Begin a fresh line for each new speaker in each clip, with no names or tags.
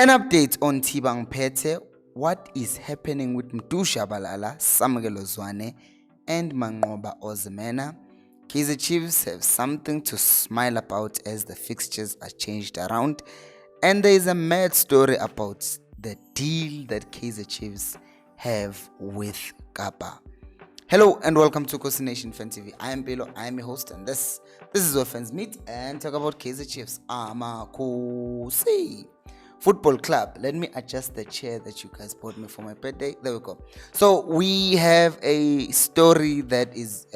An update on Thibang Phete, what is happening with Shabalala, Samugelo Zwane, and Manqoba Ozimena. Kaizer Chiefs have something to smile about as the fixtures are changed around, and there is a mad story about the deal that Kaizer Chiefs have with Kappa. Hello and welcome to Khosi Nation Fan TV. I am Pelo, I am your host, and this is where fans meet and talk about Kaizer Chiefs. Khosi Football Club. Let me adjust the chair that you guys bought me for my birthday. There we go. So we have a story that is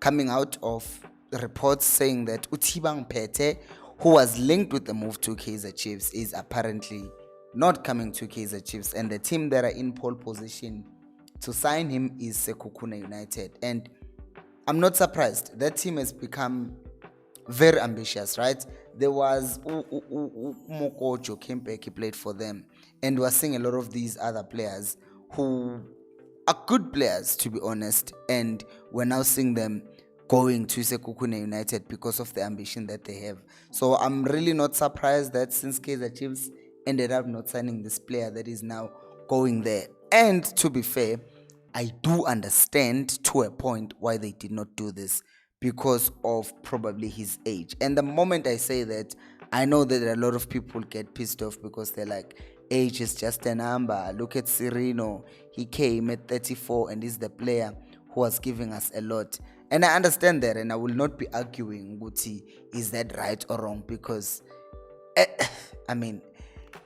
coming out of reports saying that Thibang Phete, who was linked with the move to Kaizer Chiefs, is apparently not coming to Kaizer Chiefs, and the team that are in pole position to sign him is Sekhukhune United. And I'm not surprised. That team has become very ambitious, right? There was Mokojo came back, he played for them, and we're seeing a lot of these other players who are good players, to be honest, and we're now seeing them going to Sekhukhune United because of the ambition that they have. So I'm really not surprised that since Kaizer Chiefs ended up not signing this player, that is now going there. And to be fair, I do understand to a point why they did not do this, because of probably his age. And the moment I say that, I know that a lot of people get pissed off because they're like, age is just a number. Look at Sirino, he came at 34 and is the player who was giving us a lot. And I understand that, and I will not be arguing Guti, is that right or wrong, because I mean,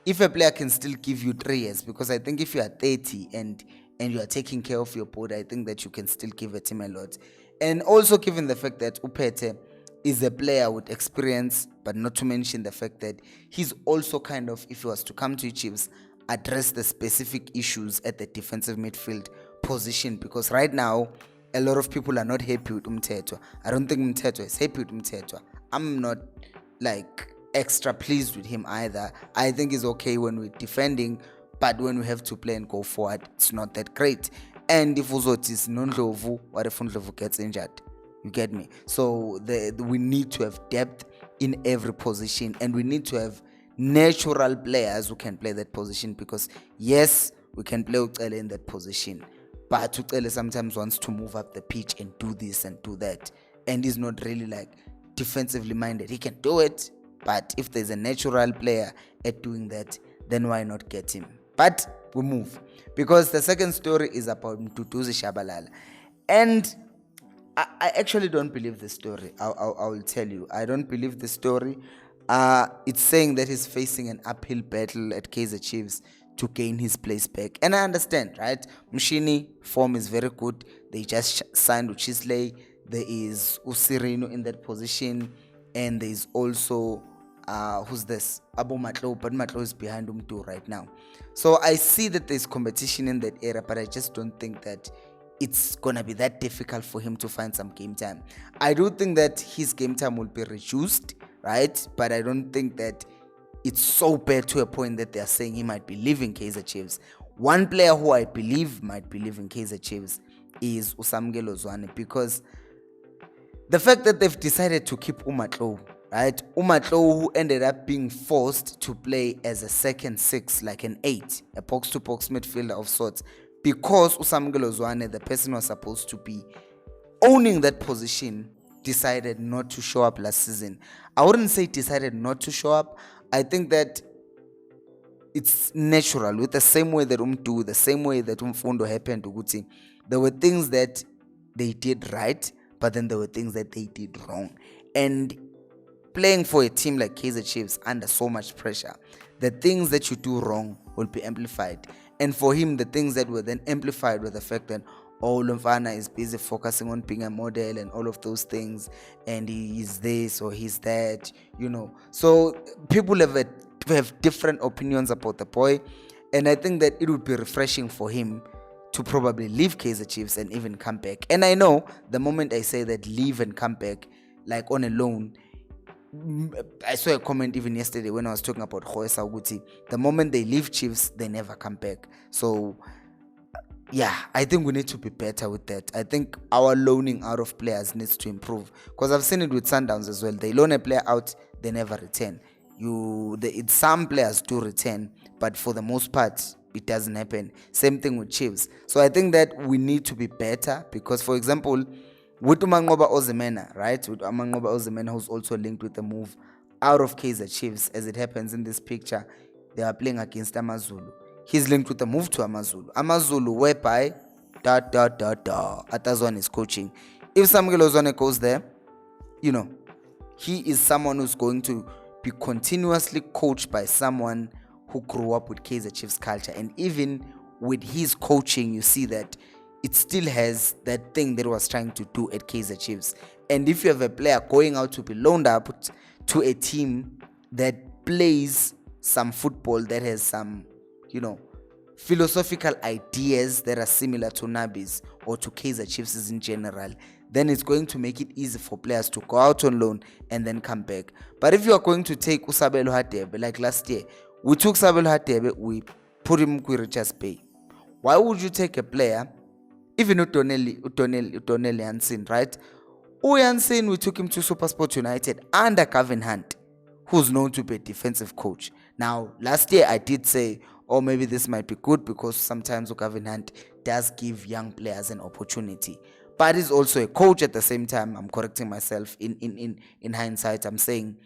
if a player can still give you 3 years, because I think if you are 30 and you are taking care of your body, I think that you can still give a team a lot. And also given the fact that Phete is a player with experience, but not to mention the fact that he's also kind of, if he was to come to Chiefs, address the specific issues at the defensive midfield position, because right now a lot of people are not happy with Umthetwa. I don't think Umthetwa is happy with Umthetwa. I'm not like extra pleased with him either. I think he's okay when we're defending, but when we have to play and go forward, it's not that great. And if Uzotis Nondlovu, what if Ndlovu gets injured? You get me? So we need to have depth in every position, and we need to have natural players who can play that position, because yes, we can play Ucele in that position, but Ucele sometimes wants to move up the pitch and do this and do that, and he's not really like defensively minded. He can do it, but if there's a natural player at doing that, then why not get him? But we move, because the second story is about Shabalala, and I actually don't believe the story. I will tell you, I don't believe the story. It's saying that he's facing an uphill battle at Kaizer Chiefs to gain his place back, and I understand, right? Mshini form is very good. They just signed with Chisley. There is Usirino in that position, and there is also who's this? Abu Matlo, but Matlo is behind Umtu right now. So I see that there's competition in that area, but I just don't think that it's gonna be that difficult for him to find some game time. I do think that his game time will be reduced, right? But I don't think that it's so bad to a point that they're saying he might be leaving Kaizer Chiefs. One player who I believe might be leaving Kaizer Chiefs is Usamgelo Zwane, because the fact that they've decided to keep Umatlo, right? Umatlo, who ended up being forced to play as a second 6, like an 8, a box-to-box midfielder of sorts, because Usamgelo Zwane, the person who was supposed to be owning that position, decided not to show up last season. I wouldn't say decided not to show up. I think that it's natural, with the same way that Umtu, the same way that Umfundo happened to Guti. There were things that they did right, but then there were things that they did wrong. And playing for a team like Kaizer Chiefs under so much pressure, the things that you do wrong will be amplified. And for him, the things that were then amplified were the fact that Lumfana is busy focusing on being a model and all of those things, and he is this or he's that, So people have different opinions about the boy, and I think that it would be refreshing for him to probably leave Kaizer Chiefs and even come back. And I know the moment I say that leave and come back, like on a loan, I saw a comment even yesterday when I was talking about Khosi Uguti. The moment they leave Chiefs, they never come back. So yeah, I think we need to be better with that. I think our loaning out of players needs to improve, because I've seen it with Sundowns as well. They loan a player out, they never return. It's some players do return, but for the most part it doesn't happen. Same thing with Chiefs. So I think that we need to be better, because for example with Umangoba Ozimena, right, with Umangoba Ozimena, who's also linked with the move out of Kaizer Chiefs, as it happens in this picture, they are playing against Amazulu. He's linked with the move to Amazulu, whereby Atazwan is coaching. If Samuel Ozone goes there, he is someone who's going to be continuously coached by someone who grew up with Kaizer Chiefs culture. And even with his coaching, you see that it still has that thing that it was trying to do at Kaizer Chiefs. And if you have a player going out to be loaned up to a team that plays some football, that has some, philosophical ideas that are similar to Nabi's or to Kaizer Chiefs in general, then it's going to make it easy for players to go out on loan and then come back. But if you are going to take Sabelo Hatebe, like last year, we took Sabelo Hatebe, we put him with Richards Bay. Why would you take a player, even Utoneli Jansen, right? Jansen, we took him to SuperSport United under Kevin Hunt, who's known to be a defensive coach. Now, last year I did say, maybe this might be good, because sometimes Kevin Hunt does give young players an opportunity. But he's also a coach at the same time. I'm correcting myself in hindsight. I'm saying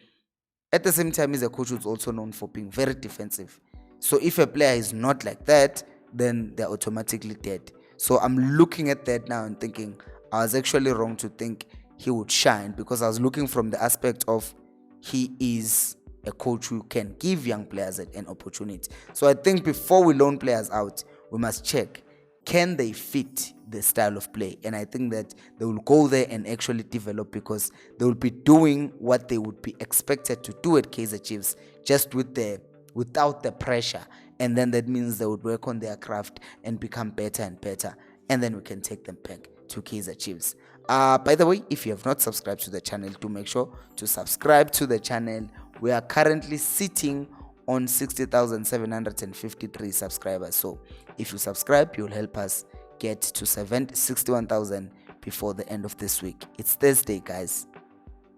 at the same time, he's a coach who's also known for being very defensive. So if a player is not like that, then they're automatically dead. So I'm looking at that now and thinking I was actually wrong to think he would shine, because I was looking from the aspect of he is a coach who can give young players an opportunity. So I think before we loan players out, we must check, can they fit the style of play? And I think that they will go there and actually develop, because they will be doing what they would be expected to do at Kaizer Chiefs, just without the pressure. And then that means they would work on their craft and become better and better. And then we can take them back to Kaizer Chiefs. By the way, if you have not subscribed to the channel, do make sure to subscribe to the channel. We are currently sitting on 60,753 subscribers. So if you subscribe, you'll help us get to 61,000 before the end of this week. It's Thursday, guys.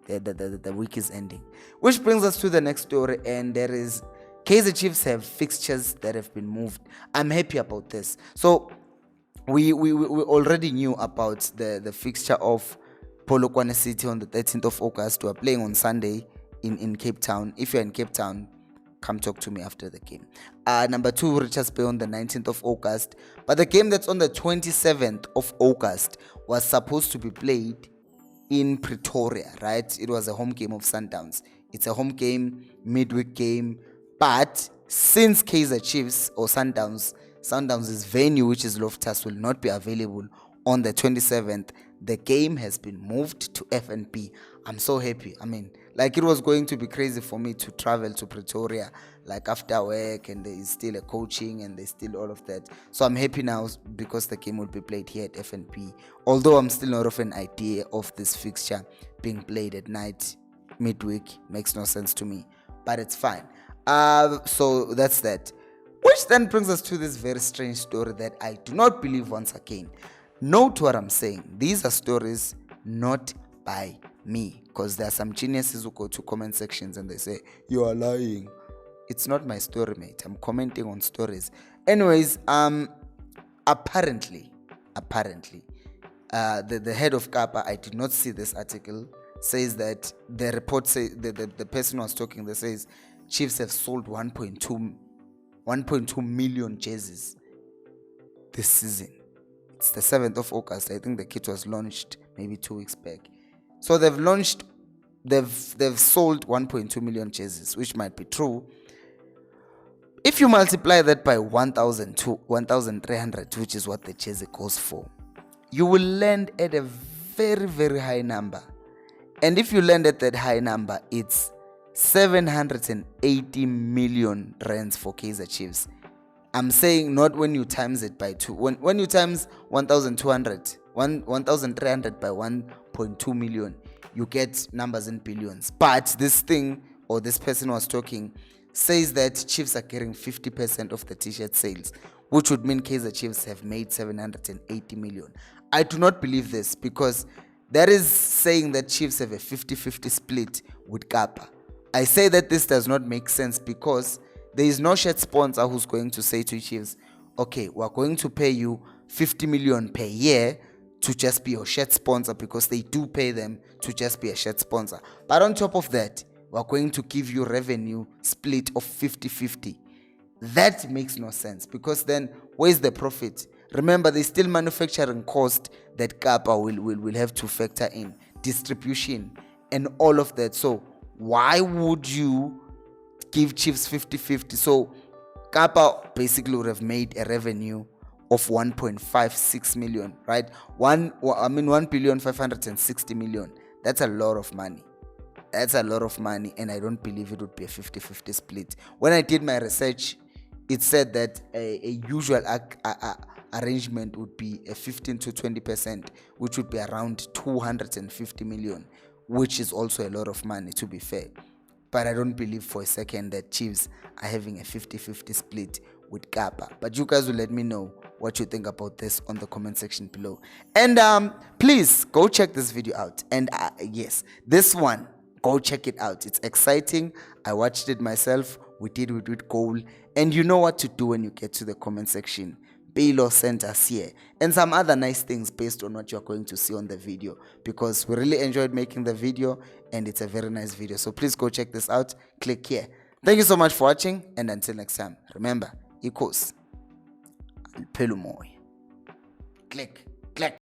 The week is ending. Which brings us to the next story, and there is Kaizer Chiefs have fixtures that have been moved. I'm happy about this. So we already knew about the fixture of Polokwane City on the 13th of August. We are playing on Sunday in Cape Town. If you're in Cape Town, come talk to me after the game. Number 2, Richards Bay on the 19th of August. But the game that's on the 27th of August was supposed to be played in Pretoria, right? It was a home game of Sundowns. It's a home game, midweek game. But since Kaizer Chiefs or Sundowns' venue, which is Loftus, will not be available on the 27th, the game has been moved to FNB. I'm so happy. I mean, like, it was going to be crazy for me to travel to Pretoria, like, after work, and there is still a coaching and there's still all of that. So I'm happy now, because the game will be played here at FNB. Although I'm still not of an idea of this fixture being played at night, midweek. Makes no sense to me, but it's fine. So that's that. Which then brings us to this very strange story that I do not believe once again. Note what I'm saying. These are stories not by me, because there are some geniuses who go to comment sections and they say, you are lying. It's not my story, mate. I'm commenting on stories. Anyways, apparently, the head of Kappa, I did not see this article, says that the report says the person who was talking, that says Chiefs have sold 1.2 million jerseys this season. It's the 7th of August. I think the kit was launched maybe 2 weeks back. So they've sold 1.2 million jerseys, which might be true. If you multiply that by 1,300, which is what the jersey goes for, you will land at a very, very high number. And if you land at that high number, it's 780 million rands for Kaizer Chiefs. I'm saying not when you times it by 2. When you times 1,300 by 1.2 million, you get numbers in billions. But this thing, or this person was talking, says that Chiefs are getting 50% of the t-shirt sales, which would mean Kaizer Chiefs have made 780 million. I do not believe this, because that is saying that Chiefs have a 50-50 split with Kappa. I say that this does not make sense because there is no shirt sponsor who's going to say to Chiefs, okay, we're going to pay you 50 million per year to just be your shirt sponsor, because they do pay them to just be a shirt sponsor. But on top of that, we're going to give you revenue split of 50-50. That makes no sense, because then where's the profit? Remember, there's still manufacturing cost that Kappa will have to factor in, distribution and all of that. So why would you give Chiefs 50-50? So Kappa basically would have made a revenue of 1.56 million, right? 1,560,000,000. That's a lot of money. That's a lot of money, and I don't believe it would be a 50-50 split. When I did my research, it said that a usual arrangement would be a 15 to 20%, which would be around 250 million, which is also a lot of money, to be fair. But I don't believe for a second that Chiefs are having a 50-50 split with Kappa. But you guys will let me know what you think about this on the comment section below. And please go check this video out. And yes, this one, go check it out. It's exciting. I watched it myself. We did it with goal. And you know what to do when you get to the comment section. Baylor sent us here and some other nice things based on what you're going to see on the video, because we really enjoyed making the video and it's a very nice video. So please go check this out. Click here. Thank you so much for watching, and until next time, remember, Khosi. Click.